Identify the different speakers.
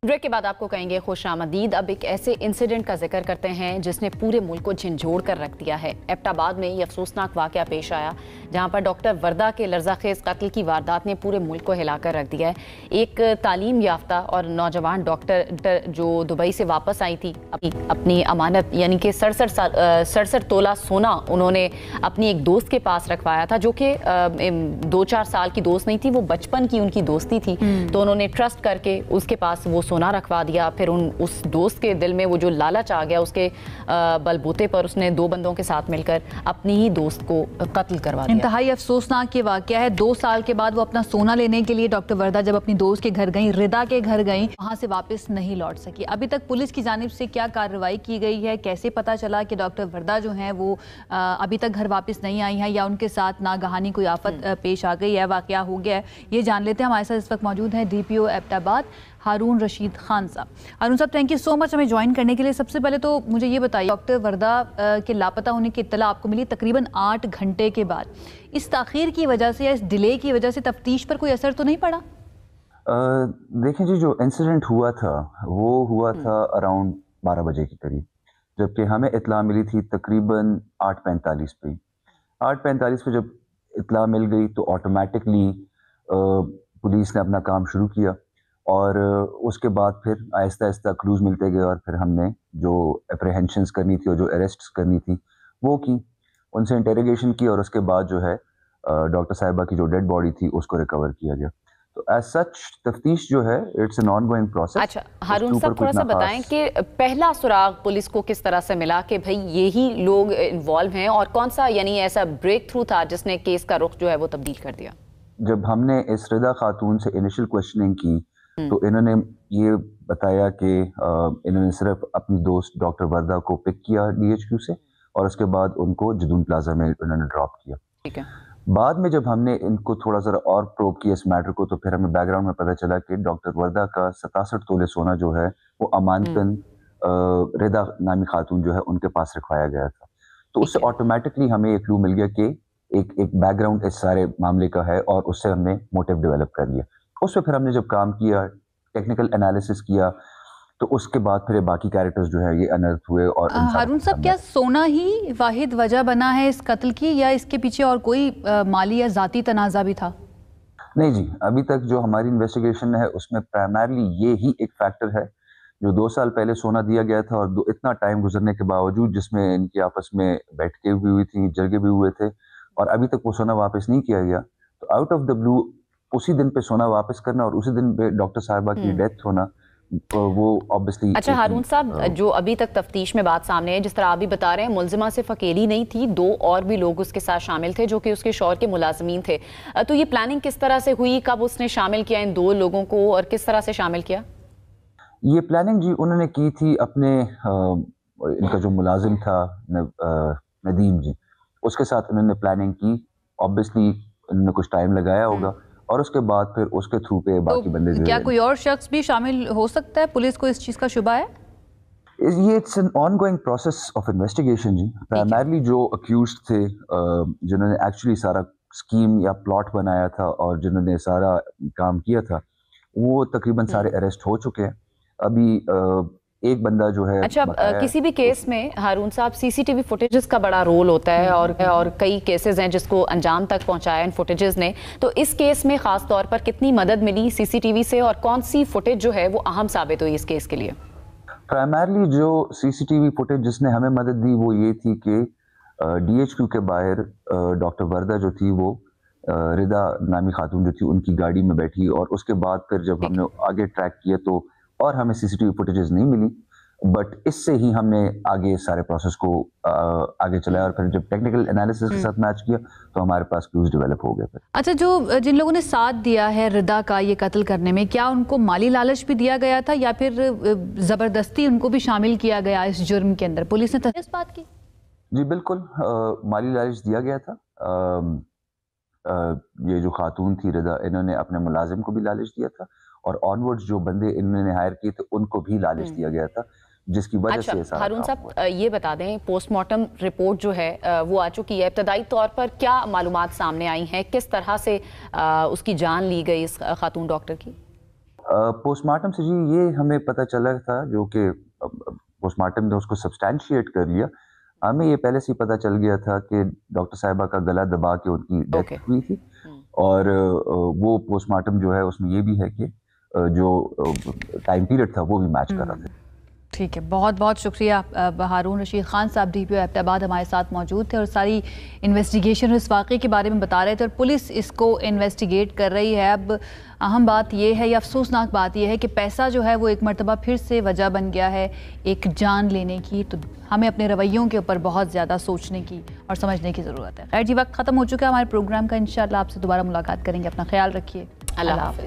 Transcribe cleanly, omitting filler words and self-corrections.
Speaker 1: Break के बाद आपको कहेंगे खुश आमदीद। अब एक ऐसे इंसिडेंट का जिक्र करते हैं जिसने पूरे मुल्क को झंझोड़ कर रख दिया है। एबटाबाद में ये अफसोसनाक वाकया पेश आया जहां पर डॉक्टर वर्दा के लर्जाखेज कत्ल की वारदात ने पूरे मुल्क को हिलाकर रख दिया है। एक तालीम याफ्ता और नौजवान डॉक्टर जो दुबई से वापस आई थी, अपनी अमानत यानी कि 67 तोला सोना उन्होंने अपनी एक दोस्त के पास रखवाया था, जो कि 2-4 साल की दोस्त नहीं थी, वो बचपन की उनकी दोस्ती थी। तो उन्होंने ट्रस्ट करके उसके पास वो सोना रखवा दिया। फिर उस दोस्त के दिल में वो जो लालच आ गया, उसके बलबूते पर उसने 2 बंदों के साथ मिलकर अपनी ही दोस्त को कत्ल करवा दिया।
Speaker 2: इंतहाई अफसोसनाक ये वाकया है। 2 साल के बाद वो अपना सोना लेने के लिए डॉक्टर वर्दा जब अपनी दोस्त के घर गई, रिदा के घर गई, वहां से वापस नहीं लौट सकी। अभी तक पुलिस की जानिब से क्या कार्रवाई की गई है? कैसे पता चला कि डॉक्टर वर्दा जो है वो अभी तक घर वापस नहीं आई है, या उनके साथ नागहानी कोई आफत पेश आ गई है, वाकया हो गया है? ये जान लेते हैं। हमारे साथ इस वक्त मौजूद हैं DPO एबटाबाद हारून रशीद खान साहब। हारून साहब, थैंक यू सो मच हमें ज्वाइन करने के लिए। सबसे पहले तो मुझे ये बताइए, डॉक्टर वर्दा के लापता होने की इत्तला आपको मिली तकरीबन 8 घंटे के बाद। इस ताखीर की वजह से या इस डिले की वजह से तफ्तीश पर कोई असर तो नहीं पड़ा?
Speaker 3: देखें जी, जो इंसिडेंट हुआ था वो हुआ था अराउंड 12 बजे के करीब, जबकि हमें इत्तला मिली थी तकरीबन 8:45 पे। 8:45 पे जब इत्तला मिल गई तो ऑटोमेटिकली पुलिस ने अपना काम शुरू किया और उसके बाद फिर आहिस्ता आहिस्ता क्लूज मिलते गए और फिर हमने जो अप्रीहेंशंस करनी थी और जो अरेस्ट्स करनी थी वो की, उनसे इंटेरोगेशन की और उसके बाद जो है डॉक्टर साहिबा की जो डेड बॉडी थी उसको रिकवर किया गया। तो एज सच तफ्तीश जो है इट्स एन ऑनगोइंग प्रोसेस।
Speaker 1: अच्छा हारून साहब, थोड़ा सा बताएं कि पहला सुराग पुलिस को किस तरह से मिला कि भाई यही लोग इन्वॉल्व हैं, और कौन सा यानी ऐसा ब्रेक थ्रू था जिसने केस का रुख जो है वो तब्दील कर दिया?
Speaker 3: जब हमने इस रिदा खातून से इनिशियल क्वेश्चनिंग की तो इन्होंने ये बताया कि इन्होंने सिर्फ अपनी दोस्त डॉक्टर वर्दा को पिक किया DHQ से और उसके बाद उनको जुदून प्लाजा में उन्होंने ड्रॉप किया।
Speaker 1: ठीक है।
Speaker 3: बाद में जब हमने इनको थोड़ा सा और प्रोब किया इस मैटर को, तो फिर हमें बैकग्राउंड में पता चला कि डॉक्टर वर्दा का 67 तोले सोना जो है वो अमानतन रिदा नामी खातून जो है उनके पास रखवाया गया था। तो उससे ऑटोमेटिकली हमें एक क्लू मिल गया कि एक बैकग्राउंड इस सारे मामले का है और उससे हमने मोटिव डेवलप कर लिया। उस पर फिर हमने जब काम किया, टेक्निकल एनालिसिस किया, तो उसके बाद फिर बाकी कैरेक्टर्स जो है ये अनर्थ हुए। और
Speaker 2: हारून साहब, क्या सोना ही वाहिद वजह बना है इस कत्ल की, या इसके पीछे और कोई माली या जाती तनाज़ा भी था?
Speaker 3: नहीं जी, अभी तक जो हमारी इन्वेस्टिगेशन है उसमें प्राइमरली ये ही एक फैक्टर है। जो 2 साल पहले सोना दिया गया था और इतना टाइम गुजरने के बावजूद जिसमें इनकी आपस में बैठकें भी हुई थी, जरगे भी हुए थे, और अभी तक वो सोना वापस नहीं किया गया, तो आउट ऑफ द ब्लू उसी दिन पे सोना वापस करना और उसी दिन पे डॉक्टर साहिबा की डेथ होना, वो ऑब्वियसली।
Speaker 1: अच्छा हारून साहब, जो अभी तक तफ्तीश में बात सामने है, जिस तरह आप भी बता रहे हैं, मुलजिमा सिर्फ अकेली नहीं थी, 2 और भी लोग उसके साथ शामिल थे जो कि उसके शौहर के मुलाजमीन थे। तो ये प्लानिंग किस तरह से हुई, कब उसने शामिल किया इन 2 लोगों को और किस तरह से शामिल किया?
Speaker 3: ये प्लानिंग जी उन्होंने की थी अपने इनका जो मुलाजिम था नदीम जी, उसके साथ उन्होंने प्लानिंग की। ऑब्वियसली उन्होंने कुछ टाइम लगाया होगा और उसके बाद फिर उसके थ्रू पे बाकी बंदे जो
Speaker 2: क्या कोई और शख्स भी शामिल हो सकता है? पुलिस को इस चीज का शुबा है?
Speaker 3: ये it's an ongoing process of investigation जी। प्राइमरली जो अक्यूज्ड थे, जिन्होंने एक्चुअली सारा स्कीम या प्लॉट बनाया था और जिन्होंने सारा काम किया था, वो तकरीबन सारे अरेस्ट हो चुके हैं। अभी एक बंदा जो है।
Speaker 1: अच्छा, किसी भी केस में हारून साहब CCTV फुटेजेस का बड़ा रोल होता है और कई केसेस हैं जिसको अंजाम तक पहुंचाया इन फुटेजेस ने। तो इस केस में खास तौर पर कितनी मदद मिली CCTV से और कौन सी फुटेज जो है वो अहम साबित हुई इस केस के लिए?
Speaker 3: प्राइमरली जो CCTV फुटेज जिसने हमें मदद दी वो ये थी कि DHQ के बाहर डॉक्टर वर्दा जो थी वो रिदा नामी खातून जो थी उनकी गाड़ी में बैठी, और उसके बाद फिर जब हमने आगे ट्रैक किया तो और हमें CCTV फुटेजेस नहीं मिली, बट इससे ही हमने आगे सारे प्रोसेस को आगे चलाया और फिर जब टेक्निकल एनालिसिस के साथ मैच किया तो हमारे पास क्लूज डेवलप हो गए फिर।
Speaker 2: अच्छा, जो जिन लोगों ने साथ दिया है रिदा का ये कत्ल करने में, क्या उनको माली लालच भी दिया गया था या फिर जबरदस्ती उनको भी शामिल किया गया इस जुर्म के अंदर? पुलिस ने इस बात की?
Speaker 3: जी बिल्कुल, माली लालच दिया गया था। ये जो खातून थी रिदा, इन्होंने अपने मुलाजिम को भी लालच दिया था और ऑनवर्ड्स जो बंदे इन्होंने हायर किए थे उनको भी लालच दिया गया था, जिसकी वजह से सारा
Speaker 1: हारून साहब ये बता दें, पोस्टमार्टम रिपोर्ट जो है वो आ चुकी है, इब्तदाई तौर पर क्या मालूमात सामने आई हैं, किस तरह से उसकी जान ली गई इस खातून डॉक्टर की?
Speaker 3: पोस्टमार्टम से जी ये हमें पता चला था, जो कि पोस्टमार्टम ने उसको सब्सटैंशिएट कर लिया। हमें ये पहले से ही पता चल गया था कि डॉक्टर साहिबा का गला दबा के उनकी डेथ
Speaker 1: Okay.
Speaker 3: हुई थी, और वो पोस्टमार्टम जो है उसमें ये भी है कि जो टाइम पीरियड था वो भी मैच कर रहा था।
Speaker 2: ठीक है, बहुत बहुत शुक्रिया। हारून रशीद खान साहब DPO एबटाबाद हमारे साथ मौजूद थे और सारी इन्वेस्टिगेशन इस वाक़े के बारे में बता रहे थे, और पुलिस इसको इन्वेस्टिगेट कर रही है। अब अहम बात यह है, या अफसोसनाक बात यह है कि पैसा जो है वो एक मरतबा फिर से वजह बन गया है एक जान लेने की। तो हमें अपने रवैयों के ऊपर बहुत ज़्यादा सोचने की और समझने की ज़रूरत है। खैर जी, वक्त ख़त्म हो चुका है हमारे प्रोग्राम का। इंशाअल्लाह आपसे दोबारा मुलाकात करेंगे। अपना ख्याल रखिए।
Speaker 1: अल्लाह हाफ़िज़।